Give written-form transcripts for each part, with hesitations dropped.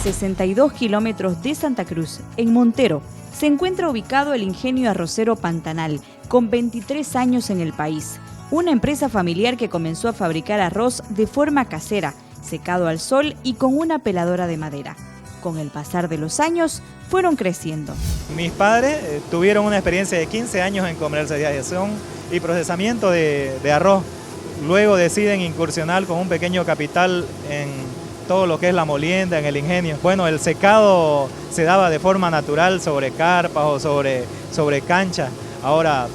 62 kilómetros de Santa Cruz, en Montero, se encuentra ubicado el ingenio arrocero Pantanal, con 23 años en el país. Una empresa familiar que comenzó a fabricar arroz de forma casera, secado al sol y con una peladora de madera. Con el pasar de los años, fueron creciendo. Mis padres tuvieron una experiencia de 15 años en comercialización y procesamiento de arroz. Luego deciden incursionar con un pequeño capital en todo lo que es la molienda, en el ingenio. Bueno, el secado se daba de forma natural sobre carpas o sobre canchas. Ahora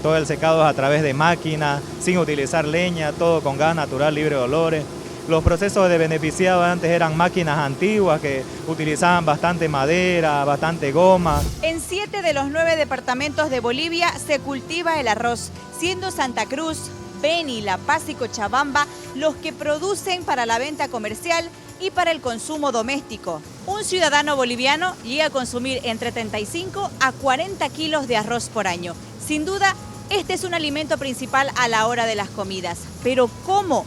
todo el secado es a través de máquinas, sin utilizar leña, todo con gas natural, libre de olores. Los procesos de beneficiado antes eran máquinas antiguas que utilizaban bastante madera, bastante goma. En 7 de los 9 departamentos de Bolivia se cultiva el arroz, siendo Santa Cruz, Beni, La Paz y Cochabamba los que producen para la venta comercial y para el consumo doméstico. Un ciudadano boliviano llega a consumir entre 35 a 40 kilos de arroz por año. Sin duda, este es un alimento principal a la hora de las comidas. Pero ¿cómo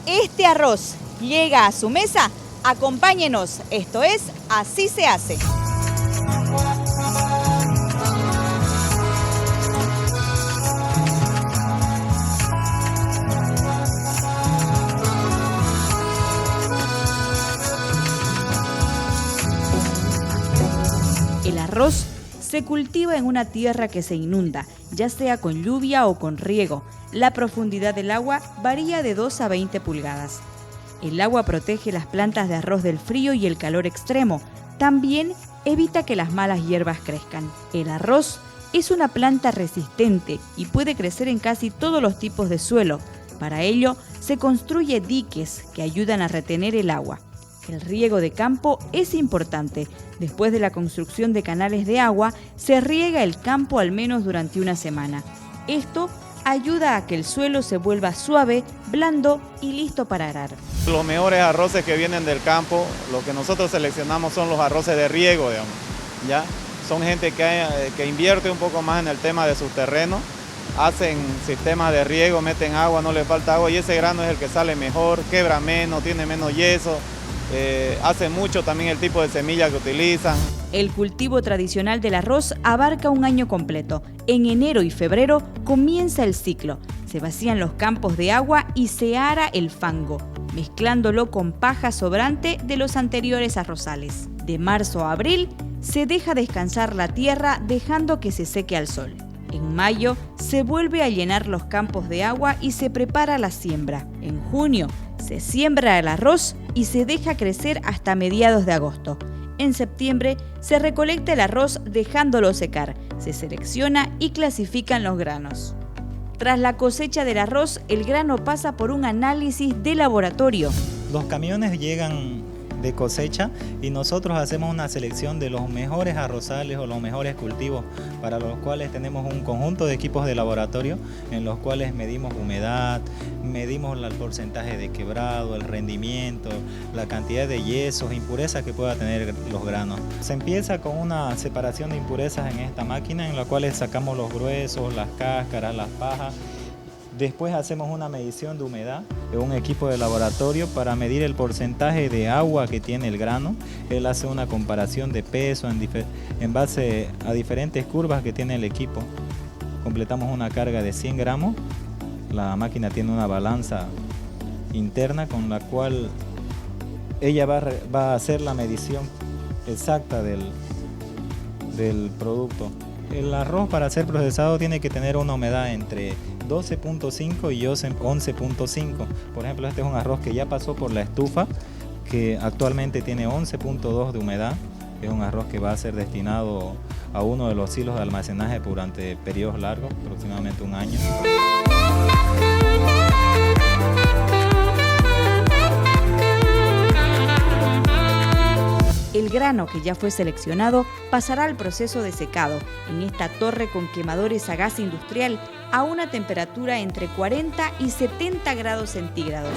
este arroz llega a su mesa? Acompáñenos, esto es Así se hace. El arroz se cultiva en una tierra que se inunda, ya sea con lluvia o con riego. La profundidad del agua varía de 2 a 20 pulgadas. El agua protege las plantas de arroz del frío y el calor extremo. También evita que las malas hierbas crezcan. El arroz es una planta resistente y puede crecer en casi todos los tipos de suelo. Para ello, se construye diques que ayudan a retener el agua. El riego de campo es importante. Después de la construcción de canales de agua, se riega el campo al menos durante una semana. Esto ayuda a que el suelo se vuelva suave, blando y listo para arar. Los mejores arroces que vienen del campo, lo que nosotros seleccionamos son los arroces de riego, digamos, ¿ya? Son gente que invierte un poco más en el tema de sus terrenos, hacen sistemas de riego, meten agua, no les falta agua y ese grano es el que sale mejor, quebra menos, tiene menos yeso. Hace mucho también el tipo de semilla que utilizan. El cultivo tradicional del arroz abarca un año completo. En enero y febrero comienza el ciclo. Se vacían los campos de agua y se ara el fango, mezclándolo con paja sobrante de los anteriores arrozales. De marzo a abril se deja descansar la tierra dejando que se seque al sol. En mayo se vuelve a llenar los campos de agua y se prepara la siembra. En junio se siembra el arroz y se deja crecer hasta mediados de agosto. En septiembre se recolecta el arroz dejándolo secar, se selecciona y clasifican los granos. Tras la cosecha del arroz, el grano pasa por un análisis de laboratorio. Los camiones llegan de cosecha y nosotros hacemos una selección de los mejores arrozales o los mejores cultivos, para los cuales tenemos un conjunto de equipos de laboratorio en los cuales medimos humedad, medimos el porcentaje de quebrado, el rendimiento, la cantidad de yesos, impurezas que pueda tener los granos. Se empieza con una separación de impurezas en esta máquina en la cual sacamos los gruesos, las cáscaras, las pajas. Después hacemos una medición de humedad de un equipo de laboratorio para medir el porcentaje de agua que tiene el grano. Él hace una comparación de peso en base a diferentes curvas que tiene el equipo. Completamos una carga de 100 gramos. La máquina tiene una balanza interna con la cual ella va a hacer la medición exacta del producto. El arroz para ser procesado tiene que tener una humedad entre 12.5 y 11.5. Por ejemplo, este es un arroz que ya pasó por la estufa, que actualmente tiene 11.2 de humedad. Es un arroz que va a ser destinado a uno de los silos de almacenaje durante periodos largos, aproximadamente un año. El grano que ya fue seleccionado pasará al proceso de secado en esta torre con quemadores a gas industrial a una temperatura entre 40 y 70 grados centígrados.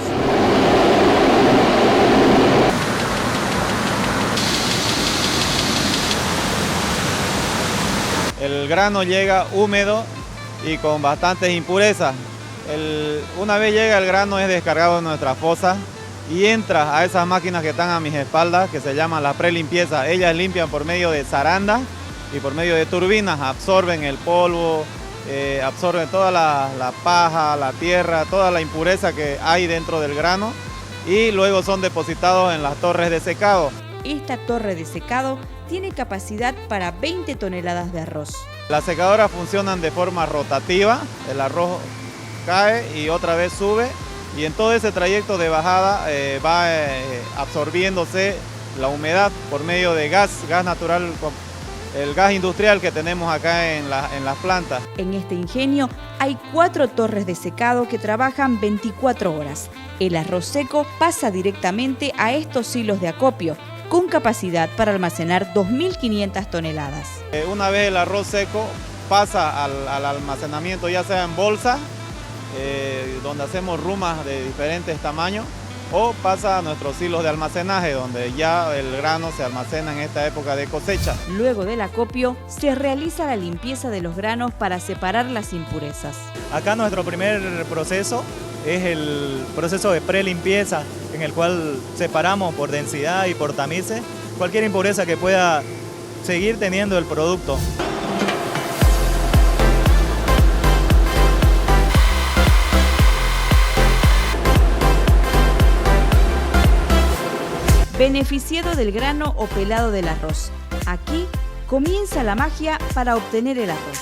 El grano llega húmedo y con bastantes impurezas. Una vez llega el grano es descargado en nuestra fosa y entra a esas máquinas que están a mis espaldas, que se llaman la prelimpieza. Ellas limpian por medio de zarandas y por medio de turbinas, absorben el polvo, absorben toda la paja, la tierra, toda la impureza que hay dentro del grano y luego son depositados en las torres de secado. Esta torre de secado tiene capacidad para 20 toneladas de arroz. Las secadoras funcionan de forma rotativa, el arroz cae y otra vez sube y en todo ese trayecto de bajada va absorbiéndose la humedad por medio de gas natural, el gas industrial que tenemos acá en las plantas. En este ingenio hay 4 torres de secado que trabajan 24 horas. El arroz seco pasa directamente a estos hilos de acopio, con capacidad para almacenar 2.500 toneladas. Una vez el arroz seco pasa al almacenamiento, ya sea en bolsa, donde hacemos rumas de diferentes tamaños, o pasa a nuestros hilos de almacenaje, donde ya el grano se almacena en esta época de cosecha. Luego del acopio, se realiza la limpieza de los granos para separar las impurezas. Acá nuestro primer proceso es el proceso de prelimpieza, en el cual separamos por densidad y por tamices cualquier impureza que pueda seguir teniendo el producto. Beneficiado del grano o pelado del arroz. Aquí comienza la magia para obtener el arroz.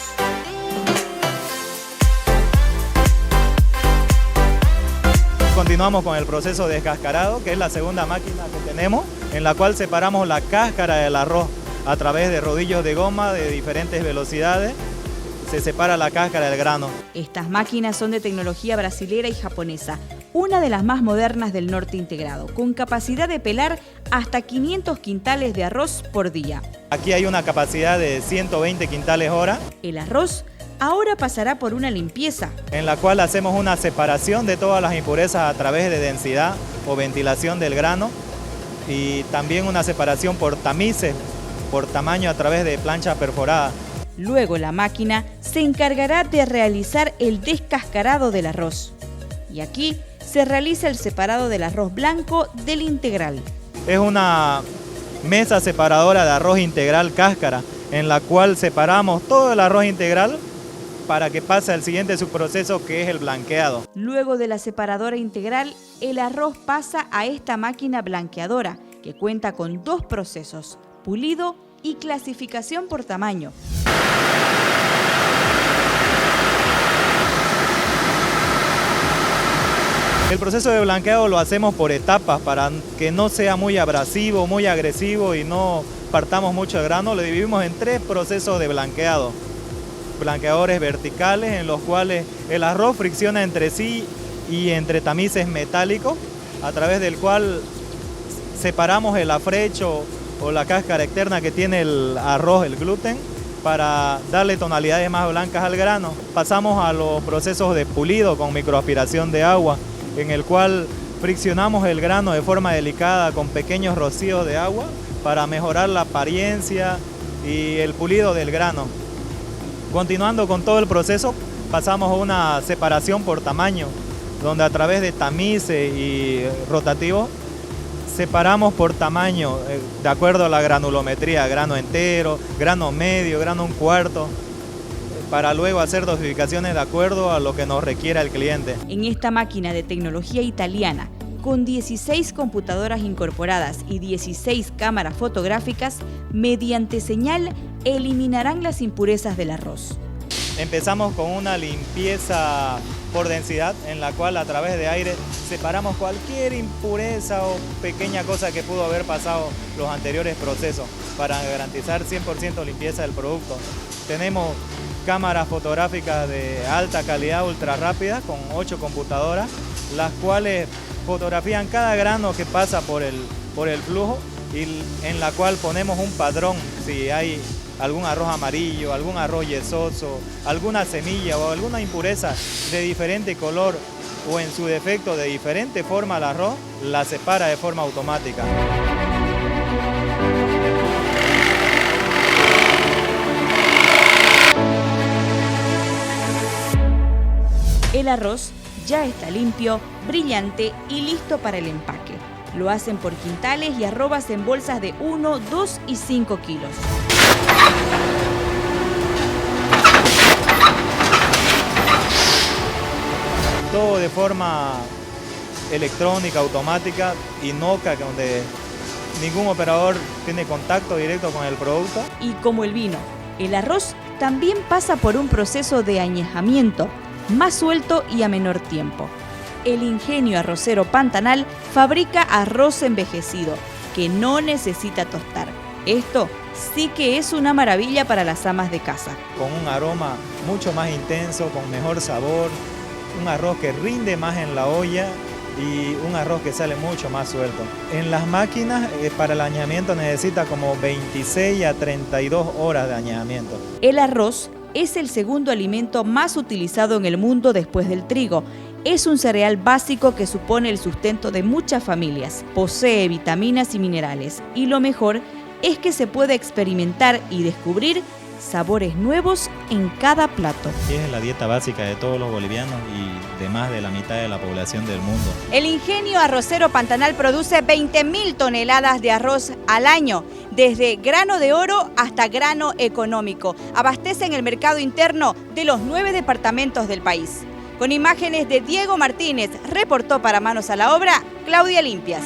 Continuamos con el proceso de descascarado, que es la segunda máquina que tenemos, en la cual separamos la cáscara del arroz a través de rodillos de goma de diferentes velocidades. Se separa la cáscara del grano. Estas máquinas son de tecnología brasilera y japonesa, una de las más modernas del norte integrado, con capacidad de pelar hasta 500 quintales de arroz por día. Aquí hay una capacidad de 120 quintales hora. El arroz ahora pasará por una limpieza, En la cual hacemos una separación de todas las impurezas a través de densidad o ventilación del grano y también una separación por tamices, por tamaño a través de planchas perforadas. Luego la máquina se encargará de realizar el descascarado del arroz. Y aquí se realiza el separado del arroz blanco del integral. Es una mesa separadora de arroz integral cáscara, en la cual separamos todo el arroz integral para que pase al siguiente subproceso, que es el blanqueado. Luego de la separadora integral, el arroz pasa a esta máquina blanqueadora, que cuenta con 2 procesos, pulido y clasificación por tamaño. El proceso de blanqueado lo hacemos por etapas para que no sea muy abrasivo, muy agresivo y no partamos mucho el grano. Lo dividimos en 3 procesos de blanqueado. Blanqueadores verticales, en los cuales el arroz fricciona entre sí y entre tamices metálicos, a través del cual separamos el afrecho o la cáscara externa que tiene el arroz, el gluten, para darle tonalidades más blancas al grano. Pasamos a los procesos de pulido con microaspiración de agua, en el cual friccionamos el grano de forma delicada con pequeños rocíos de agua para mejorar la apariencia y el pulido del grano. Continuando con todo el proceso, pasamos a una separación por tamaño, donde a través de tamices y rotativos separamos por tamaño, de acuerdo a la granulometría, grano entero, grano medio, grano 1/4, para luego hacer dosificaciones de acuerdo a lo que nos requiera el cliente. En esta máquina de tecnología italiana, con 16 computadoras incorporadas y 16 cámaras fotográficas, mediante señal eliminarán las impurezas del arroz. Empezamos con una limpieza por densidad, en la cual a través de aire separamos cualquier impureza o pequeña cosa que pudo haber pasado los anteriores procesos para garantizar 100% limpieza del producto. Tenemos cámaras fotográficas de alta calidad, ultra rápidas, con 8 computadoras, las cuales fotografían cada grano que pasa por el flujo y en la cual ponemos un padrón si hay algún arroz amarillo, algún arroz yesoso, alguna semilla o alguna impureza de diferente color o en su defecto de diferente forma el arroz, la separa de forma automática. El arroz ya está limpio, brillante y listo para el empaque. Lo hacen por quintales y arrobas en bolsas de 1, 2 y 5 kilos. Todo de forma electrónica, automática, inoca, donde ningún operador tiene contacto directo con el producto. Y como el vino, el arroz también pasa por un proceso de añejamiento, más suelto y a menor tiempo. El Ingenio Arrocero Pantanal fabrica arroz envejecido, que no necesita tostar. Esto sí que es una maravilla para las amas de casa. Con un aroma mucho más intenso, con mejor sabor, un arroz que rinde más en la olla y un arroz que sale mucho más suelto. En las máquinas para el añejamiento necesita como 26 a 32 horas de añejamiento. El arroz es el segundo alimento más utilizado en el mundo después del trigo. Es un cereal básico que supone el sustento de muchas familias. Posee vitaminas y minerales. Y lo mejor es que se puede experimentar y descubrir sabores nuevos en cada plato. Es la dieta básica de todos los bolivianos y de más de la mitad de la población del mundo. El Ingenio Arrocero Pantanal produce 20.000 toneladas de arroz al año, desde grano de oro hasta grano económico. Abastecen el mercado interno de los 9 departamentos del país. Con imágenes de Diego Martínez, reportó para Manos a la Obra, Claudia Limpias.